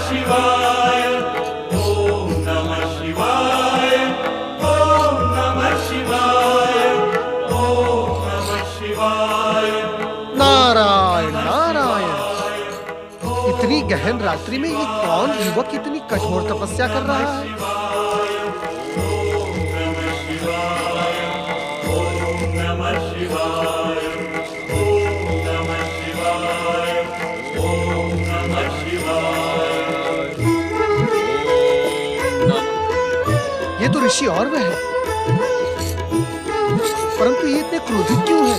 शिवाय, ओम नमः शिवाय, ओम नमः शिवाय, ओम नमः शिवाय। नारायण नारायण, इतनी गहन रात्रि में ये कौन युवक इतनी कठोर तपस्या कर रहा है? ये तो ऋषि और वह है, परंतु ये इतने क्रोधित क्यों है?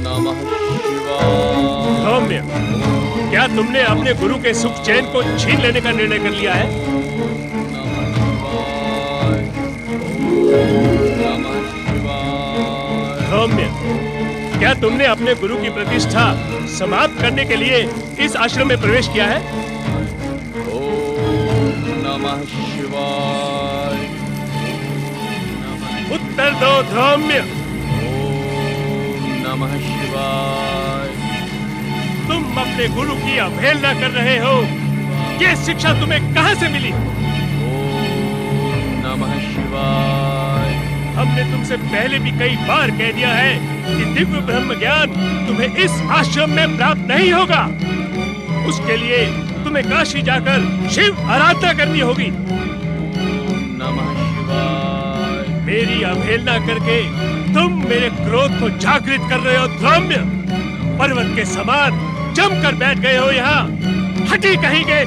नमः शिवाय। सौम्य, क्या तुमने अपने गुरु के सुख चैन को छीन लेने का निर्णय कर लिया है? सौम्य, क्या तुमने अपने गुरु की प्रतिष्ठा समाप्त करने के लिए इस आश्रम में प्रवेश किया है? नमः शिवाय। उत्तर दो सौम्य। नमः शिवाय। तुम अपने गुरु की अवहेलना कर रहे हो। ये शिक्षा तुम्हें कहां से मिली? नमः शिवाय। हमने तुमसे पहले भी कई बार कह दिया है कि दिव्य ब्रह्म ज्ञान तुम्हें इस आश्रम में प्राप्त नहीं होगा। उसके लिए तुम्हें काशी जाकर शिव आराधना करनी होगी। नमः शिवाय। मेरी अवहेलना करके तुम मेरे क्रोध को जागृत कर रहे हो सौम्य। पर्वत के समान जमकर बैठ गए हो यहाँ। हटी कहेंगे।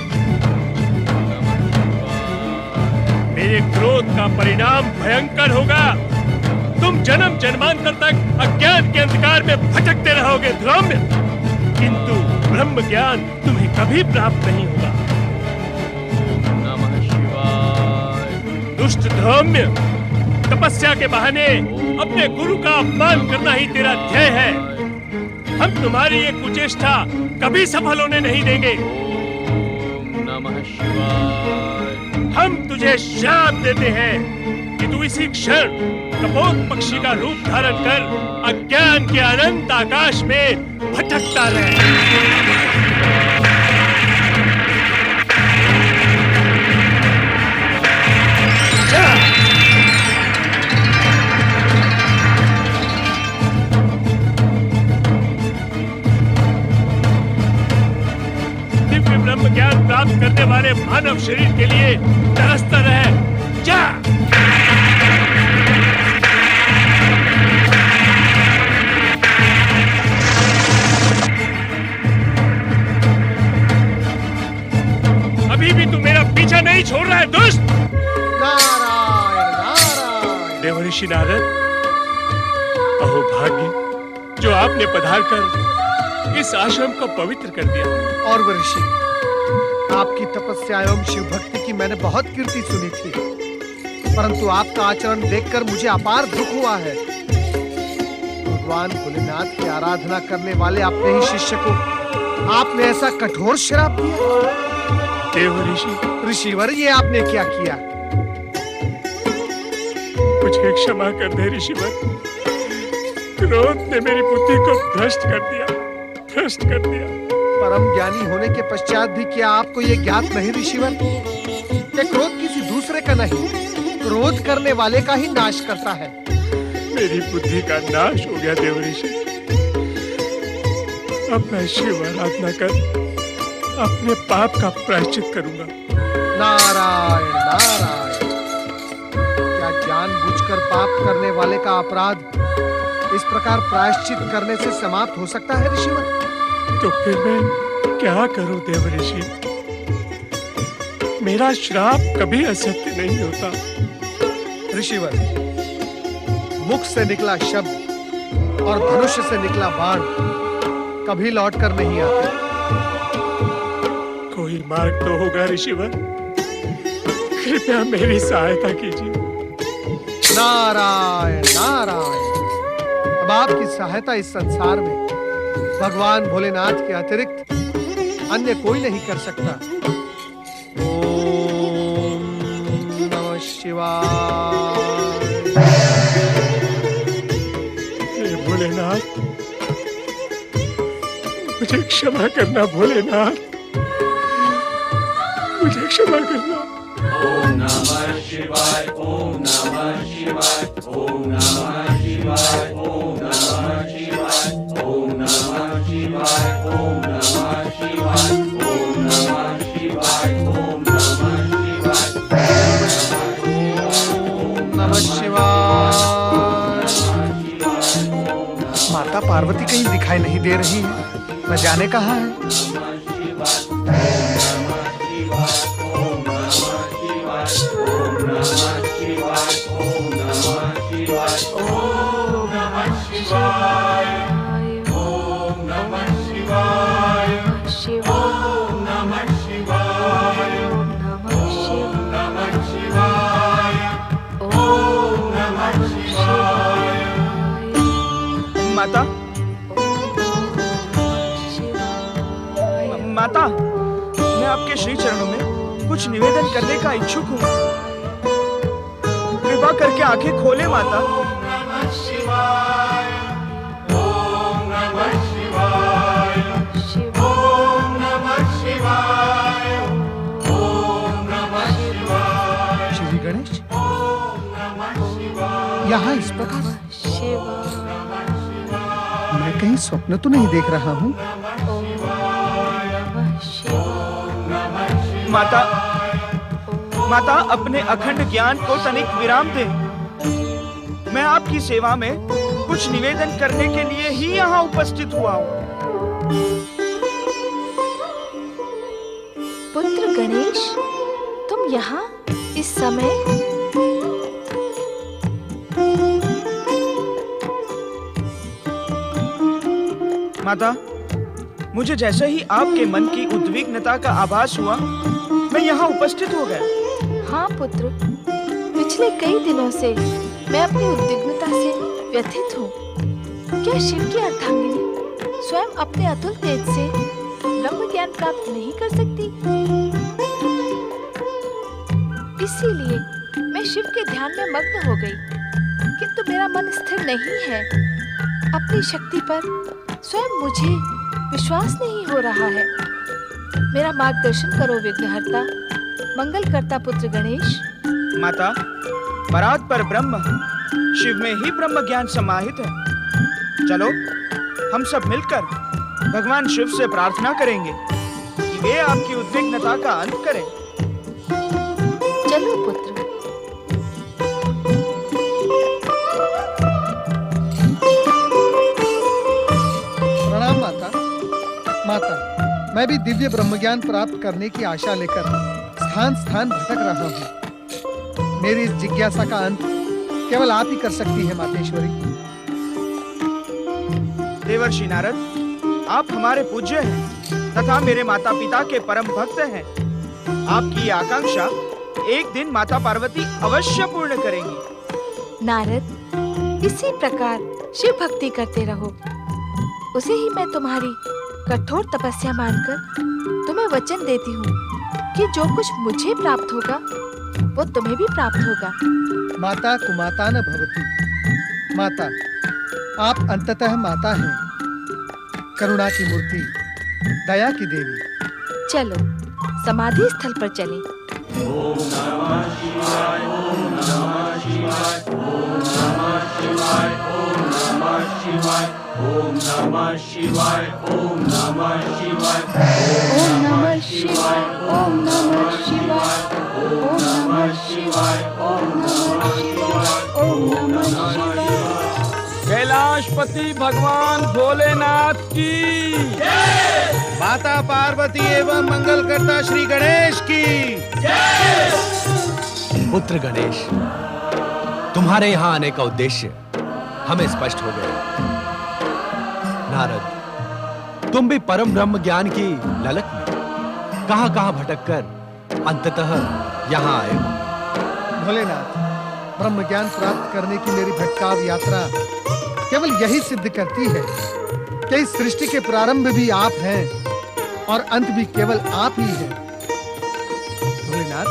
मेरे क्रोध का परिणाम भयंकर होगा। तुम जन्म जन्मांतर तक अज्ञान के अंधकार में भटकते रहोगे सौम्य, किंतु ब्रह्म ज्ञान तुम्हें कभी प्राप्त नहीं होगा। नमः शिवाय। दुष्ट सौम्य, तपस्या के बहाने अपने गुरु का अपमान करना ही तेरा ध्येय है। हम तुम्हारी ये कुचेष्टा कभी सफल होने नहीं देंगे। नमः शिवाय। हम तुझे श्राप देते हैं कि तू इसी क्षण कपोत पक्षी का रूप धारण कर अज्ञान के अनंत आकाश में भटकता रहे। दिव्य ब्रह्म ज्ञान प्राप्त करने वाले मानव शरीर के लिए तरसता रहे। जा। अभी भी तू मेरा पीछा नहीं छोड़ रहा है दुष्ट। नारायण नारायण। देवऋषि नारद, अहो भाग्य जो आपने पधार कर इस आश्रम को पवित्र कर दिया। और वह ऋषि, आपकी तपस्या एवं शिव भक्ति की मैंने बहुत कीर्ति सुनी थी, परंतु आपका आचरण देखकर मुझे अपार दुख हुआ है। भगवान भोलेनाथ की आराधना करने वाले अपने ही शिष्य को आपने ऐसा कठोर श्राप दिया। ऋषिवर, ये आपने क्या किया? मुझे क्षमा कर दे ऋषिवर। क्रोध ने मेरी बुद्धि को भ्रष्ट कर दिया। परम ज्ञानी होने के पश्चात भी क्या आपको ये ज्ञात नहीं ऋषिवर कि क्रोध किसी दूसरे का नहीं, क्रोध करने वाले का ही नाश करता है। मेरी बुद्धि का नाश हो गया देवऋषि। अब मैं शिव आराधना कर अपने पाप का प्रायश्चित करूंगा। नारायण नारायण। क्या जानबूझकर पाप करने वाले का अपराध इस प्रकार प्रायश्चित करने से समाप्त हो सकता है ऋषिवर? तो फिर मैं क्या करूं देवऋषि? मेरा श्राप कभी असत्य नहीं होता। ऋषिवर, मुख से निकला शब्द और धनुष से निकला बाण कभी लौटकर नहीं आते। कोई मार्ग तो होगा ऋषिवर, कृपया मेरी सहायता कीजिए। नारायण नारायण। अब आपकी सहायता इस संसार में भगवान भोलेनाथ के अतिरिक्त अन्य कोई नहीं कर सकता। ओम नमः शिवाय। हे भोलेनाथ, मुझे क्षमा करना भोलेनाथ, मुझे क्षमा करना। ओम नमः शिवाय, ओम नमः शिवाय, ओम नमः शिवाय, ओम नमः शिवाय, ओम नमः शिवाय, ओम नमः शिवाय, ओम नमः शिवाय, ओम नमः शिवाय। माता पार्वती कहीं दिखाई नहीं दे रही है, न जाने कहाँ है। माता, माता, मैं आपके श्री चरणों में कुछ निवेदन करने का इच्छुक हूँ। कृपा करके आंखें खोले माता। श्री गणेश, यहाँ इस प्रकार मैं कहीं स्वप्न तो नहीं देख रहा हूँ? माता, माता अपने अखंड ज्ञान को तनिक विराम दे। मैं आपकी सेवा में कुछ निवेदन करने के लिए ही यहाँ उपस्थित हुआ हूँ। पुत्र गणेश, तुम यहाँ इस समय? माता, मुझे जैसे ही आपके मन की उद्विग्नता का आभास हुआ, मैं यहाँ उपस्थित हो गया। हाँ पुत्र, पिछले कई दिनों से मैं अपनी उद्विग्नता से व्यथित हूँ। क्या शिव की अर्धांगिनी स्वयं अपने अतुल तेज से ब्रह्म ज्ञान प्राप्त नहीं कर सकती? इसीलिए मैं शिव के ध्यान में मग्न हो गई, किंतु मेरा मन स्थिर नहीं है। अपनी शक्ति पर स्वयं मुझे विश्वास नहीं हो रहा है। मेरा मार्गदर्शन करो विघ्नहर्ता, मंगल करता पुत्र गणेश। माता, परात पर ब्रह्म शिव में ही ब्रह्म ज्ञान समाहित है। चलो हम सब मिलकर भगवान शिव से प्रार्थना करेंगे कि वे आपकी उद्विग्नता का अंत करें। चलो पुत्र। प्रणाम माता। माता, मैं भी दिव्य ब्रह्मज्ञान प्राप्त करने की आशा लेकर स्थान स्थान भटक रहा हूँ। मेरी इस जिज्ञासा का अंत केवल आप ही कर सकती है मातेश्वरी। देवर्षि नारद, आप हमारे पूज्य हैं तथा मेरे माता पिता के परम भक्त हैं। आपकी ये आकांक्षा एक दिन माता पार्वती अवश्य पूर्ण करेंगी। नारद, इसी प्रकार शिव भक्ति करते रहो। उसे ही मैं तुम्हारी कठोर तपस्या मानकर तुम्हें वचन देती हूँ कि जो कुछ मुझे प्राप्त होगा वो तुम्हें भी प्राप्त होगा। माता कुमाता न भवती। माता, आप अंततः माता हैं, करुणा की मूर्ति, दया की देवी। चलो समाधि स्थल पर चलें। ओम नमः शिवाय, ओम नमः शिवाय, ओम नमः शिवाय, ओम नमः शिवाय, ओम नमः शिवाय, ओम नमः शिवाय, ओम नमः शिवाय, ओम नमः शिवाय, ओम नमः शिवाय, ओम नमः शिवाय, ओम नमः शिवाय। कैलाशपति भगवान भोलेनाथ की माता पार्वती एवं मंगलकर्ता श्री गणेश की। पुत्र गणेश, तुम्हारे यहाँ आने का उद्देश्य हमें स्पष्ट हो गया। नारद, तुम भी परम ब्रह्म ज्ञान की ललक में कहां-कहां भटककर अंततः यहाँ आए हो। भोलेनाथ, ब्रह्म ज्ञान प्राप्त करने की मेरी भटकाव यात्रा केवल यही सिद्ध करती है कि इस सृष्टि के प्रारंभ भी आप हैं और अंत भी केवल आप ही हैं। भोलेनाथ,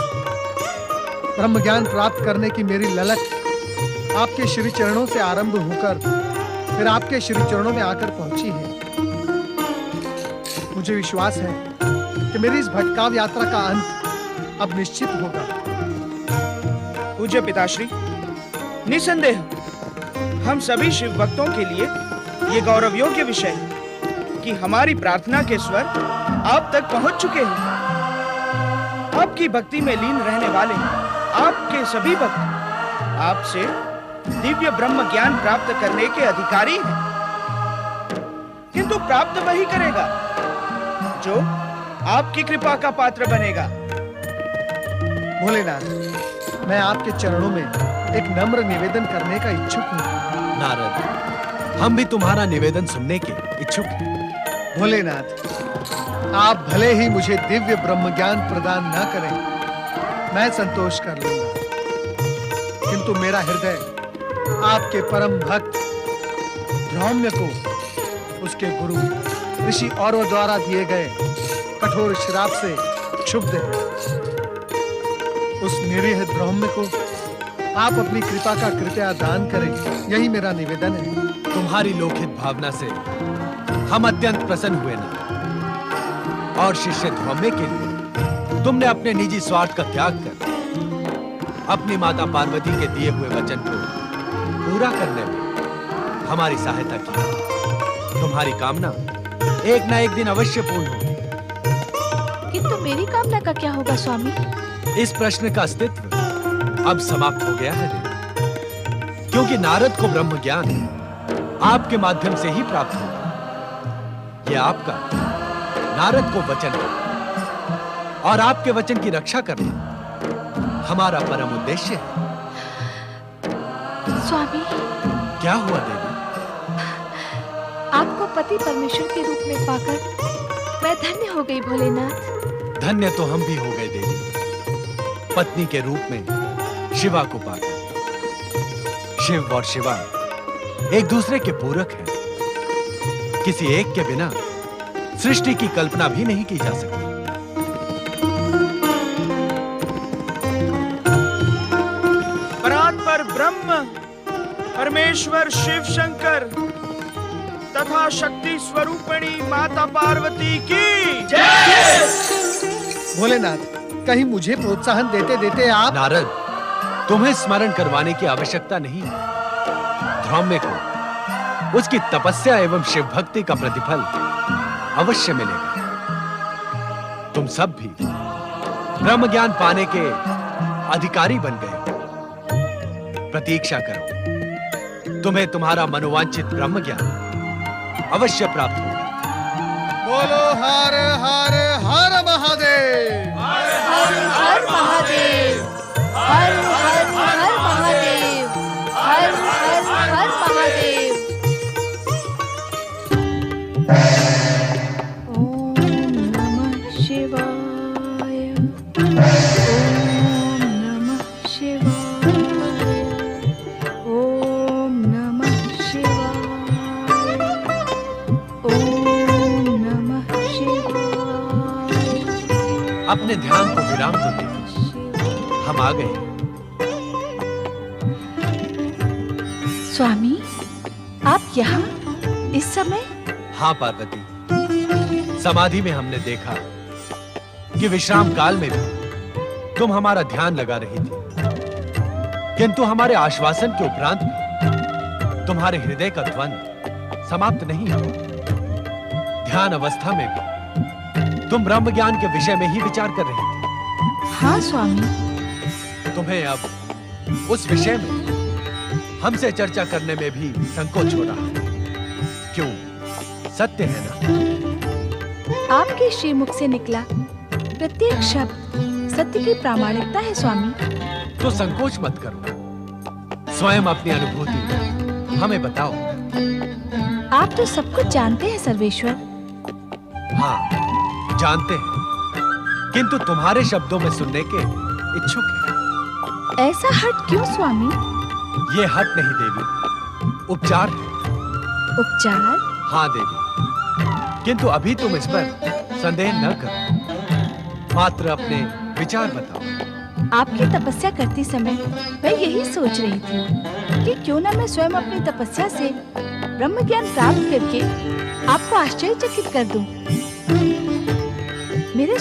ब्रह्म ज्ञान प्राप्त करने की मेरी ललक आपके श्री चरणों से आरंभ होकर फिर आपके श्री चरणों में आकर पहुंची है। मुझे विश्वास है कि मेरी इस भटकाव यात्रा का अंत अब निश्चित होगा। पूज्य पिताश्री, निसंदेह हम सभी शिव भक्तों के लिए ये गौरव योग्य विषय है कि हमारी प्रार्थना के स्वर आप तक पहुंच चुके हैं। आपकी भक्ति में लीन रहने वाले आपके सभी भक्त आपसे दिव्य ब्रह्म ज्ञान प्राप्त करने के अधिकारी हैं, किंतु प्राप्त वही करेगा जो आपकी कृपा का पात्र बनेगा। भोलेनाथ, मैं आपके चरणों में एक नम्र निवेदन करने का इच्छुक हूँ। नारद, हम भी तुम्हारा निवेदन सुनने के इच्छुक हैं। भोलेनाथ, आप भले ही मुझे दिव्य ब्रह्म ज्ञान प्रदान न करें, मैं संतोष कर लूंगा, किंतु मेरा हृदय आपके परम भक्त धौम्य को उसके गुरु ऋषि औरव द्वारा दिए गए कठोर श्राप से क्षुब्ध है। उस निरीह धौम्य को आप अपनी कृपा का कृपया दान करें, यही मेरा निवेदन है। तुम्हारी लोकहित भावना से हम अत्यंत प्रसन्न हुए ना, और शिष्य धौम्य के लिए तुमने अपने निजी स्वार्थ का त्याग कर अपनी माता पार्वती के दिए हुए वचन को पूरा करने में हमारी सहायता की। तुम्हारी कामना एक ना एक दिन अवश्य पूर्ण होगी। किंतु मेरी कामना का क्या होगा स्वामी? इस प्रश्न का अस्तित्व अब समाप्त हो गया है देवी, क्योंकि नारद को ब्रह्म ज्ञान आपके माध्यम से ही प्राप्त होगा। यह आपका नारद को वचन है, और आपके वचन की रक्षा करना हमारा परम उद्देश्य है। स्वामी, क्या हुआ देवी? आपको पति परमेश्वर के रूप में पाकर मैं धन्य हो गई भोलेनाथ। धन्य तो हम भी हो गए देवी, पत्नी के रूप में शिवा को पाकर। शिव और शिवा एक दूसरे के पूरक हैं। किसी एक के बिना सृष्टि की कल्पना भी नहीं की जा सकती। परात्पर ब्रह्म परमेश्वर शिव शंकर तथा शक्ति स्वरूपिणी माता पार्वती की जय। भोलेनाथ, कहीं मुझे प्रोत्साहन देते देते आप। नारद, तुम्हें स्मरण करवाने की आवश्यकता नहीं। धौम्य को उसकी तपस्या एवं शिव भक्ति का प्रतिफल अवश्य मिलेगा। तुम सब भी ब्रह्म ज्ञान पाने के अधिकारी बन गए। प्रतीक्षा करो, तुम्हें तुम्हारा मनोवांछित ब्रह्म ज्ञान अवश्य प्राप्त होगा। बोलो हर हर हर महादेव, हर हर महादेव, हर हर हर महादेव, हर हर हर महादेव। ओम नमः शिवाय, ओम नमः शिवाय, ओम नमः शिवाय, ओम नमः शिवाय। अपने ध्यान को विराम दो देवी, हम आ गए। स्वामी, आप यहाँ इस समय? हाँ पार्वती, समाधि में हमने देखा कि विश्राम काल में भी तुम हमारा ध्यान लगा रही थी, किंतु हमारे आश्वासन के उपरांत भी तुम्हारे हृदय का द्वंद समाप्त नहीं हुआ। ध्यान अवस्था में भी तुम ब्रह्म ज्ञान के विषय में ही विचार कर रही थी। हाँ स्वामी। तुम्हें अब उस विषय में हमसे चर्चा करने में भी संकोच हो रहा है, क्यों? सत्य है ना? आपके श्रीमुख से निकला प्रत्येक शब्द सत्य की प्रामाणिकता है स्वामी। तो संकोच मत करो, स्वयं अपनी अनुभूति हमें बताओ। आप तो सब कुछ जानते हैं सर्वेश्वर। हाँ, जानते हैं, किंतु तुम्हारे शब्दों में सुनने के इच्छुक हैं। ऐसा हट क्यों स्वामी? ये हट नहीं देवी, उपचार है। उपचार? हाँ देवी, किंतु अभी तुम इस पर संदेह न करो, मात्र अपने विचार बताओ। आपकी तपस्या करते समय मैं यही सोच रही थी कि क्यों न मैं स्वयं अपनी तपस्या से ब्रह्म ज्ञान प्राप्त करके आपको आश्चर्यचकित कर दूं।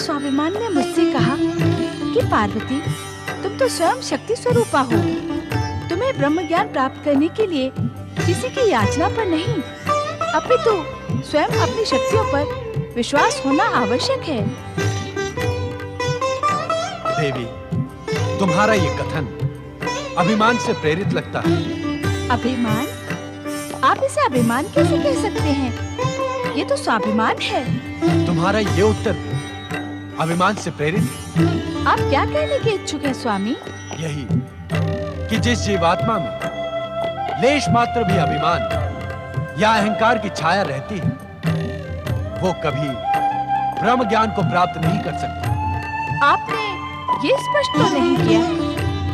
स्वाभिमान ने मुझसे कहा कि पार्वती, तुम तो स्वयं शक्ति स्वरूपा हो। तुम्हें ब्रह्म ज्ञान प्राप्त करने के लिए किसी की याचना पर नहीं, अपितु स्वयं अपनी शक्तियों पर विश्वास होना आवश्यक है। देवी, तुम्हारा ये कथन अभिमान से प्रेरित लगता है। अभिमान? आप इसे अभिमान कैसे कह सकते हैं? ये तो स्वाभिमान है। तुम्हारा ये उत्तर अभिमान से प्रेरित है। आप क्या कहने के इच्छुक हैं स्वामी? यही कि जिस जीवात्मा में लेश मात्र भी अभिमान या अहंकार की छाया रहती है, वो कभी ब्रह्म ज्ञान को प्राप्त नहीं कर सकती। आपने ये स्पष्ट तो नहीं किया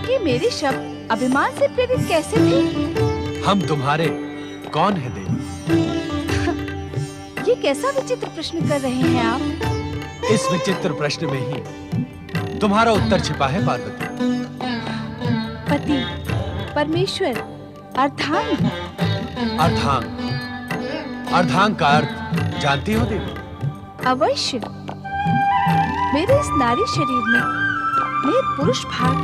कि मेरे शब्द अभिमान से प्रेरित कैसे थे? हम तुम्हारे कौन है देवी? ये कैसा विचित्र प्रश्न कर रहे हैं आप? इस विचित्र प्रश्न में ही तुम्हारा उत्तर छिपा है पार्वती। पति, परमेश्वर, अर्धांग। अर्धांग? अर्धांग का अर्थ जानती हो देवी? अवश्य। मेरे इस नारी शरीर में मेरे पुरुष भाग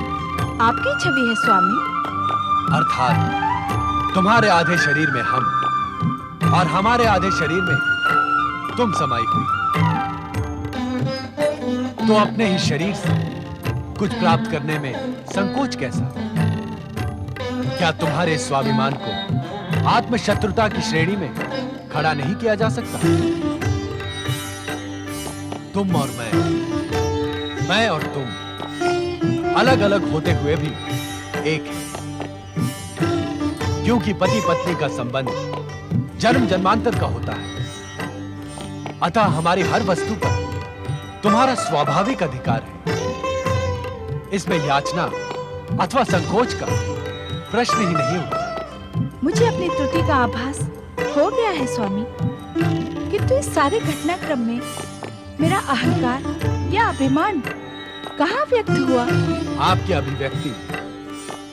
आपकी छवि है स्वामी। अर्थात तुम्हारे आधे शरीर में हम और हमारे आधे शरीर में तुम समाई हुई। तो अपने ही शरीर से कुछ प्राप्त करने में संकोच कैसा? क्या तुम्हारे स्वाभिमान को आत्मशत्रुता की श्रेणी में खड़ा नहीं किया जा सकता? तुम और मैं और तुम अलग अलग होते हुए भी एक है, क्योंकि पति पत्नी का संबंध जन्म जन्मांतर का होता है। अतः हमारी हर वस्तु पर तुम्हारा स्वाभाविक अधिकार है। इसमें याचना अथवा संकोच का प्रश्न ही नहीं होता। मुझे अपनी त्रुटि का आभास हो गया है स्वामी, किंतु इस सारे घटनाक्रम में मेरा अहंकार या अभिमान कहाँ व्यक्त हुआ? आपकी अभिव्यक्ति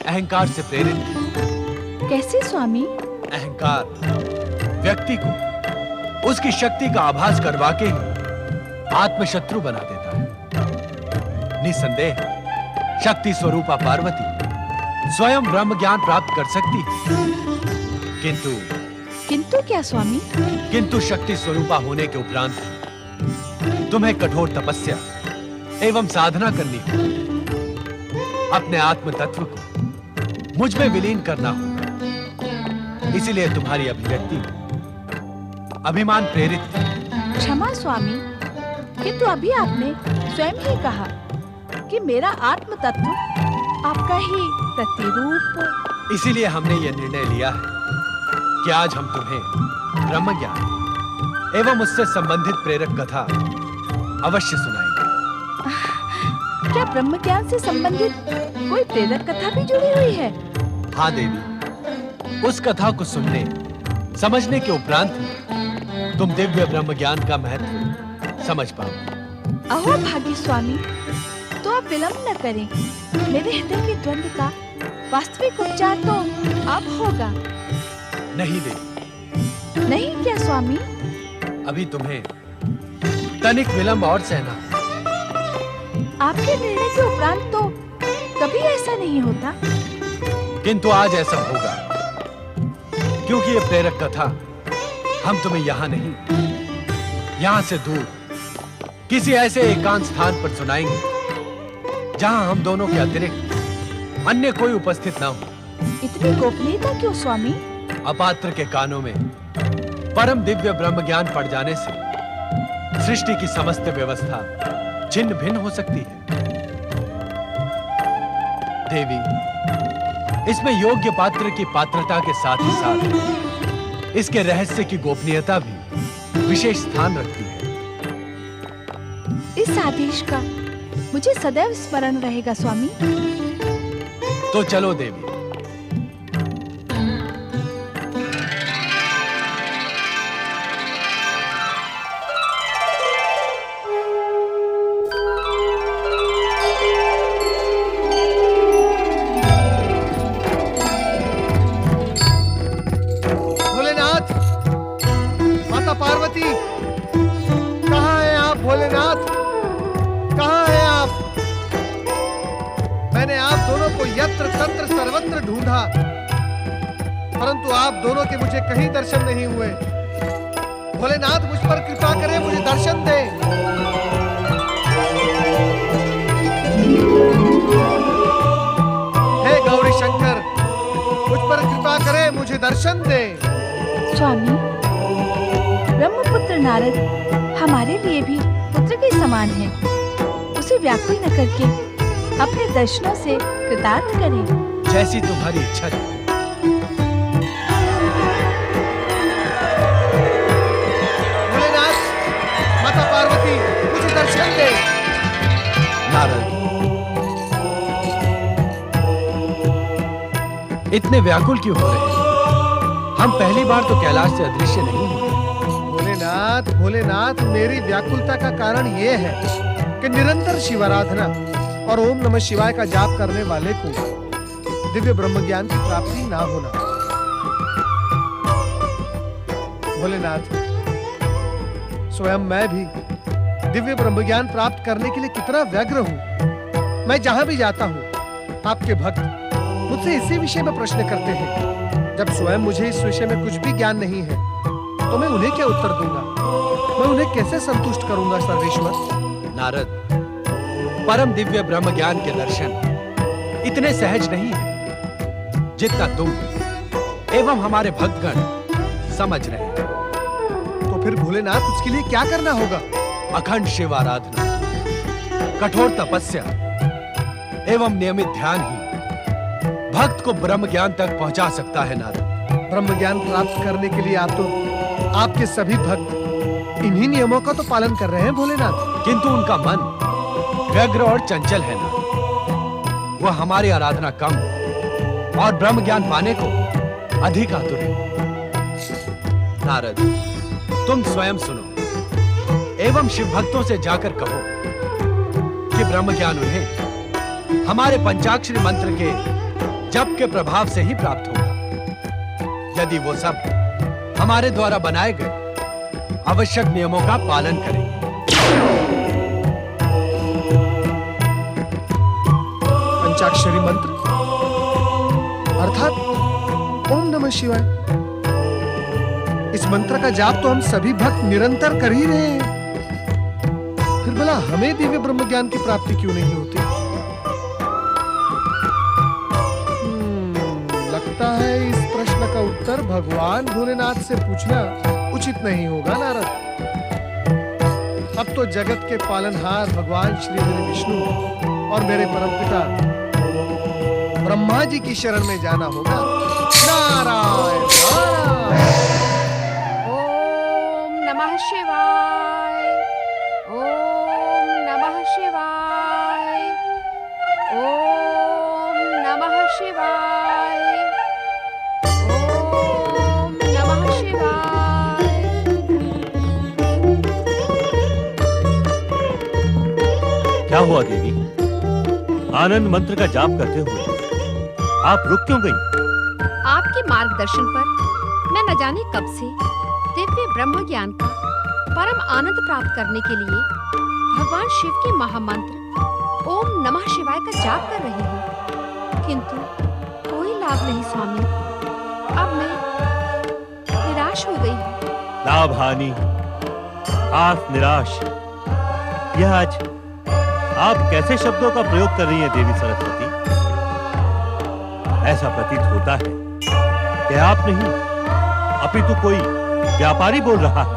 अहंकार से प्रेरित है। कैसे स्वामी? अहंकार व्यक्ति को उसकी शक्ति का आभास करवा के ही आत्मशत्रु बना देता है। निसंदेह शक्ति स्वरूपा पार्वती स्वयं ब्रह्म ज्ञान प्राप्त कर सकती है, किंतु क्या स्वामी? किंतु शक्ति स्वरूपा होने के उपरांत तुम्हें कठोर तपस्या एवं साधना करनी होगी। अपने आत्म तत्व को मुझ में विलीन करना होगा। इसीलिए तुम्हारी अभिव्यक्ति अभिमान प्रेरित थी। क्षमा स्वामी, किंतु अभी आपने स्वयं ही कहा कि मेरा आत्म तत्व आपका ही प्रतिरूप। इसीलिए हमने यह निर्णय लिया है कि आज हम तुम्हें ब्रह्म ज्ञान एवं उससे संबंधित प्रेरक कथा अवश्य सुनाएंगे। क्या ब्रह्म ज्ञान से संबंधित कोई प्रेरक कथा भी जुड़ी हुई है? हाँ देवी, उस कथा को सुनने समझने के उपरांत ही तुम दिव्य ब्रह्म ज्ञान का महत्व समझ पाओ। अहो भाग्य स्वामी, तो आप विलंब न करें। मेरे हृदय के द्वंद्व का वास्तविक उपचार तो अब होगा। नहीं देवी। नहीं क्या स्वामी? अभी तुम्हें तनिक विलंब और सहना। आपके निर्णय के उपरांत तो कभी ऐसा नहीं होता। किंतु आज ऐसा होगा, क्योंकि ये प्रेरक कथा हम तुम्हें यहाँ नहीं, यहाँ से दूर किसी ऐसे एकांत स्थान पर सुनाएंगे जहाँ हम दोनों के अतिरिक्त अन्य कोई उपस्थित ना हो। इतनी गोपनीयता क्यों स्वामी? अपात्र के कानों में परम दिव्य ब्रह्म ज्ञान पड़ जाने से सृष्टि की समस्त व्यवस्था छिन्न भिन्न हो सकती है। देवी, इसमें योग्य पात्र की पात्रता के साथ ही साथ इसके रहस्य की गोपनीयता भी विशेष स्थान रखती है। इस आदेश का मुझे सदैव स्मरण रहेगा स्वामी। तो चलो देवी। सर्वत्र ढूंढा, परंतु आप दोनों के मुझे कहीं दर्शन नहीं हुए। भोलेनाथ मुझ पर कृपा करें, मुझे दर्शन दे। हे गौरी शंकर, मुझ पर कृपा करें, मुझे दर्शन दे। स्वामी, ब्रह्मपुत्र नारद हमारे लिए भी पुत्र के समान है। उसे व्याकुल न करके अपने दर्शनों से कृतार्थ करें। जैसी तुम्हारी इच्छा है। भोलेनाथ, माता पार्वती, मुझे दर्शन दे। नारद, इतने व्याकुल क्यों हो रहे हैं? हम पहली बार तो कैलाश से अदृश्य नहीं हुए। भोलेनाथ, भोलेनाथ, मेरी व्याकुलता का कारण यह है कि निरंतर शिवाराधना और ओम नमः शिवाय का जाप करने वाले को दिव्य ब्रह्म ज्ञान की प्राप्ति ना होना। भोलेनाथ, स्वयं मैं भी दिव्य ब्रह्म ज्ञान प्राप्त करने के लिए कितना व्यग्र हूँ। मैं जहां भी जाता हूँ, आपके भक्त मुझसे इसी विषय में प्रश्न करते हैं। जब स्वयं मुझे इस विषय में कुछ भी ज्ञान नहीं है, तो मैं उन्हें क्या उत्तर दूंगा? मैं उन्हें कैसे संतुष्ट करूंगा सर्वेश्वर? नारद, परम दिव्य ब्रह्म ज्ञान के दर्शन इतने सहज नहीं है जितना तुम एवं हमारे भक्तगण समझ रहे हैं। तो फिर भोलेनाथ, उसके लिए क्या करना होगा? अखंड शिव आराधना, कठोर तपस्या एवं नियमित ध्यान ही भक्त को ब्रह्म ज्ञान तक पहुंचा सकता है। नारद, ब्रह्म ज्ञान प्राप्त करने के लिए आपके सभी भक्त इन्हीं नियमों का तो पालन कर रहे हैं भोलेनाथ। किंतु उनका मन व्यग्र और चंचल है ना। वह हमारी आराधना कम और ब्रह्म ज्ञान पाने को अधिक आतुर है। नारद, तुम स्वयं सुनो एवं शिव भक्तों से जाकर कहो कि ब्रह्म ज्ञान उन्हें हमारे पंचाक्षरी मंत्र के जप के प्रभाव से ही प्राप्त होगा, यदि वो सब हमारे द्वारा बनाए गए आवश्यक नियमों का पालन करेंगे। पंचाक्षरी मंत्र अर्थात ओम नमः शिवाय। इस मंत्र का जाप तो हम सभी भक्त निरंतर कर ही रहे हैं। फिर भला हमें दिव्य ब्रह्म ज्ञान की प्राप्ति क्यों नहीं होती? लगता है इस प्रश्न का उत्तर भगवान भोलेनाथ से पूछना उचित नहीं होगा नारद। अब तो जगत के पालनहार भगवान श्री हरि विष्णु और मेरे परमपिता ब्रह्मा जी की शरण में जाना होगा। नारायण नारायण। ओम नमः शिवाय, ओम नमः शिवाय, ओम नमः शिवाय, ओम नमः शिवाय। क्या हुआ देवी? आनंद मंत्र का जाप करते हुए आप रुक क्यों गई? आपके मार्गदर्शन पर मैं न जाने कब से दिव्य ब्रह्म ज्ञान का परम आनंद प्राप्त करने के लिए भगवान शिव के महामंत्र ओम नमः शिवाय का जाप कर रही हूँ, किंतु कोई लाभ नहीं स्वामी। अब मैं निराश हो गई हूँ। लाभ हानि, आस निराश, यह आज आप कैसे शब्दों का प्रयोग कर रही हैं देवी सरस्वती? ऐसा प्रतीत होता है कि आप नहीं अपितु कोई व्यापारी बोल रहा है।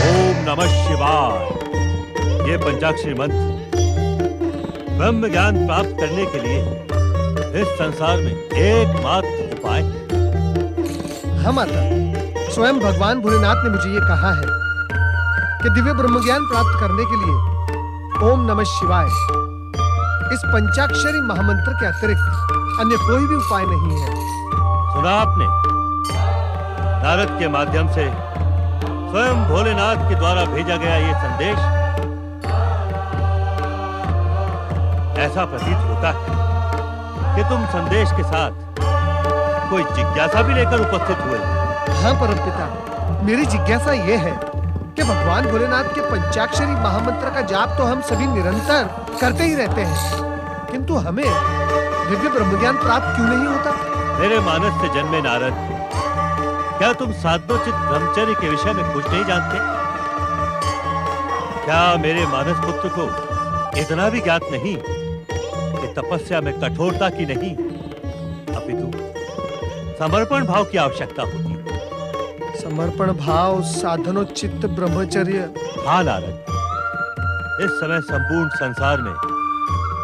ओम नमः शिवाय ये पंचाक्षरी मंत्र ब्रह्म ज्ञान प्राप्त करने के लिए इस संसार में एकमात्र उपाय है। हाँ माता, स्वयं भगवान भोलेनाथ ने मुझे ये कहा है कि दिव्य ब्रह्म ज्ञान प्राप्त करने के लिए ओम नमः शिवाय इस पंचाक्षरी महामंत्र के अतिरिक्त अन्य कोई भी उपाय नहीं है। सुना आपने? नारद के माध्यम से स्वयं भोलेनाथ के द्वारा भेजा गया ये संदेश। ऐसा प्रतीत होता है कि तुम संदेश के साथ कोई जिज्ञासा भी लेकर उपस्थित हुए। हाँ परमपिता, मेरी जिज्ञासा ये है कि भगवान भोलेनाथ के पंचाक्षरी महामंत्र का जाप तो हम सभी निरंतर करते ही रहते हैं, किंतु हमें दिव्य ब्रह्मज्ञान प्राप्त क्यों नहीं होता? मेरे मानस से जन्मे नारद, क्या तुम साधनोचित ब्रह्मचर्य के विषय में कुछ नहीं जानते? क्या मेरे मानस पुत्र को इतना भी ज्ञात नहीं कि तपस्या में कठोरता की नहीं अपितु समर्पण भाव की आवश्यकता होती है? समर्पण भाव, साधनोचित ब्रह्मचर्य। हाँ नारद, इस समय संपूर्ण संसार में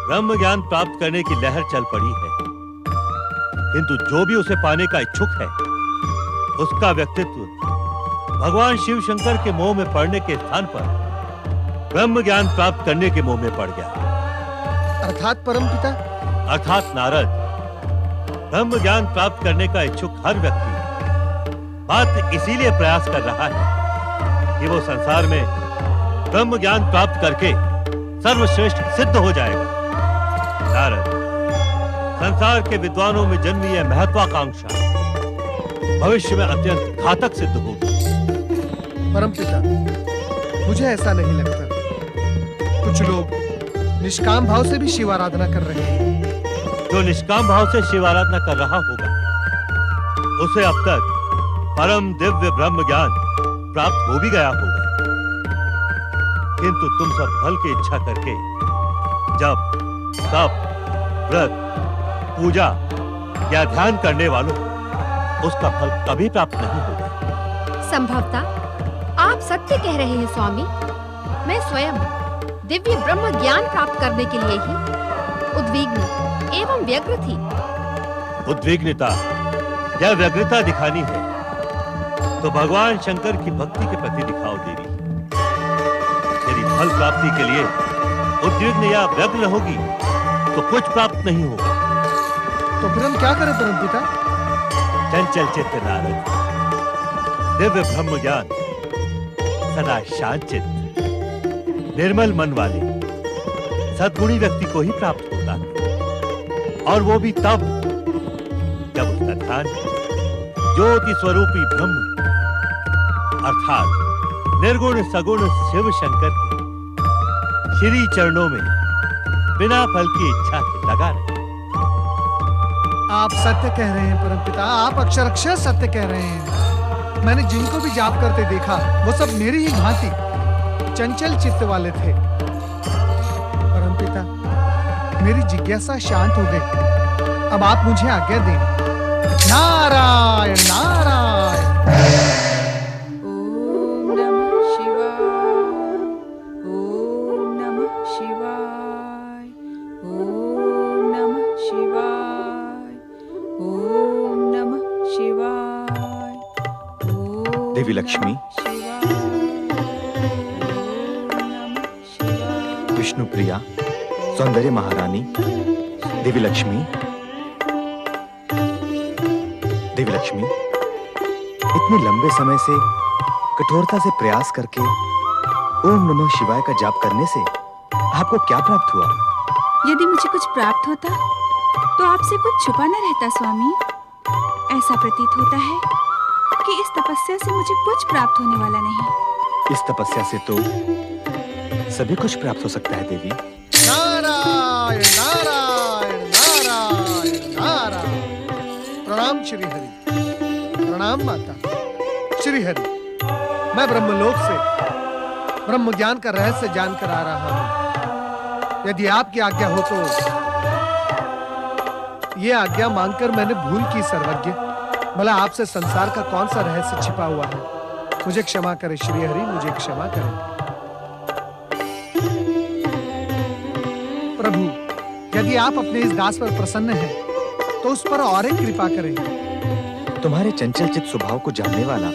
ब्रह्म ज्ञान प्राप्त करने की लहर चल पड़ी है, किंतु जो भी उसे पाने का इच्छुक है उसका व्यक्तित्व भगवान शिव शंकर के मोह में पड़ने के स्थान पर ब्रह्म ज्ञान प्राप्त करने के मोह में पड़ गया। अर्थात परमपिता? अर्थात नारद, ब्रह्म ज्ञान प्राप्त करने का इच्छुक हर व्यक्ति बात इसीलिए प्रयास कर रहा है कि वो संसार में ब्रह्म ज्ञान प्राप्त करके सर्वश्रेष्ठ सिद्ध हो जाएगा। नारद, संसार के विद्वानों में जन्मी यह महत्वाकांक्षा भविष्य में अत्यंत घातक सिद्ध होगी। परमपिता, मुझे ऐसा नहीं लगता। कुछ लोग निष्काम भाव से भी शिव आराधना कर रहे हैं। जो निष्काम भाव से शिव आराधना कर रहा होगा उसे अब तक परम दिव्य ब्रह्म ज्ञान प्राप्त हो भी गया होगा, किंतु तुम सब फल की इच्छा करके जब तप, व्रत, पूजा या ध्यान करने वालों उसका फल कभी प्राप्त नहीं होगा। संभवतः आप सत्य कह रहे हैं स्वामी। मैं स्वयं दिव्य ब्रह्म ज्ञान प्राप्त करने के लिए ही उद्विग्न एवं व्यग्र थी। उद्विग्नता या व्यग्रता दिखानी है तो भगवान शंकर की भक्ति के प्रति दिखाओ देवी। यदि फल प्राप्ति के लिए उद्विग्न या व्यग्र होगी तो कुछ प्राप्त नहीं होगा। तो फिर हम क्या करें परमपिता? चंचल चित्त नारद, दिव्य ब्रह्म ज्ञान सदा शांत चित्त, निर्मल मन वाले सद्गुणी व्यक्ति को ही प्राप्त होता है, और वो भी तब जब उसका ध्यान ज्योति स्वरूपी ब्रह्म अर्थात निर्गुण सगुण शिव शंकर के श्री चरणों में बिना फल की इच्छा के लगा रहे। आप सत्य कह रहे हैं परमपिता, आप अक्षरशः सत्य कह रहे हैं। मैंने जिनको भी जाप करते देखा वो सब मेरी ही भांति चंचल चित्त वाले थे। परमपिता, मेरी जिज्ञासा शांत हो गई। अब आप मुझे आज्ञा दें। नारायण नारायण। ओम नमः शिवाय, ओम नमः शिवाय, ओम नमः शिवाय, ओम नमः शिवाय। देवी लक्ष्मी, विष्णु प्रिया, सौंदर्य महारानी, देवी लक्ष्मी, देवी लक्ष्मी, इतने लंबे समय से कठोरता से प्रयास करके ओम नमः शिवाय का जाप करने से आपको क्या प्राप्त हुआ? यदि मुझे कुछ प्राप्त होता तो आपसे कुछ छुपा न रहता स्वामी। ऐसा प्रतीत होता है कि इस तपस्या से मुझे कुछ प्राप्त होने वाला नहीं। इस तपस्या से तो सभी कुछ प्राप्त हो सकता है देवी। नारायण नारायण नारायण नारायण। प्रणाम श्री हरि, प्रणाम माता। श्री हरि, मैं ब्रह्मलोक से ब्रह्म ज्ञान का रहस्य जानकर आ रहा हूं। यदि आपकी आज्ञा हो तो ये आज्ञा मांगकर मैंने भूल की सर्वज्ञ। भला आपसे संसार का कौन सा रहस्य छिपा हुआ है? मुझे क्षमा करें श्री हरि, मुझे क्षमा करें। प्रभु, यदि आप अपने इस दास पर प्रसन्न हैं तो उस पर और एक कृपा करें। तुम्हारे चंचल चित्त स्वभाव को जानने वाला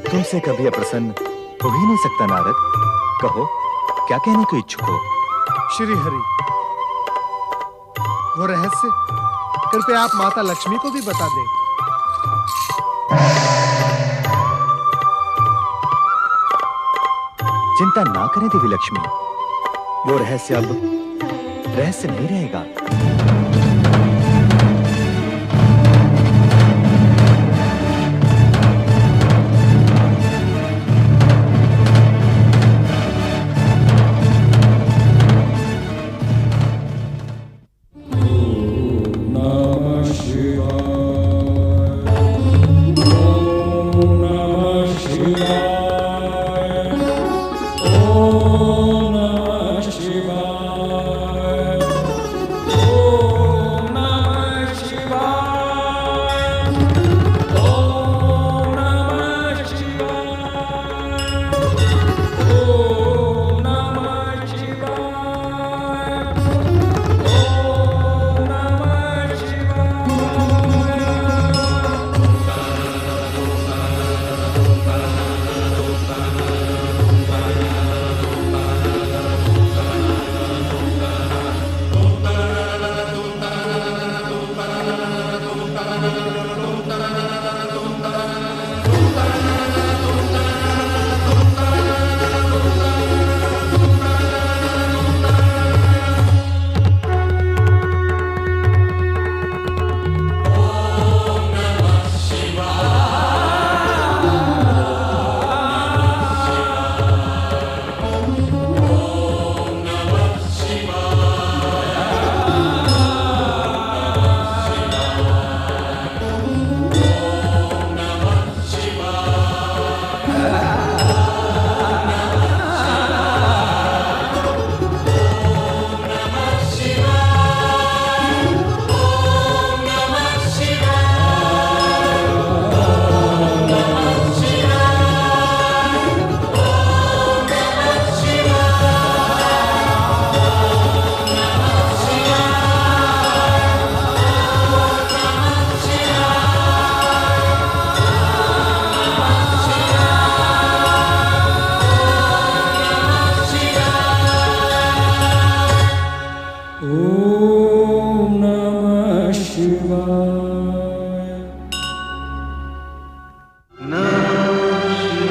तुमसे कभी अप्रसन्न हो ही नहीं सकता नारद। कहो, क्या कहने को इच्छुक हो? श्री हरि, वो रहस्य कृपया आप माता लक्ष्मी को भी बता दें। चिंता ना करें देवी लक्ष्मी, वो रहस्य अब रहस्य नहीं रहेगा।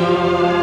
Om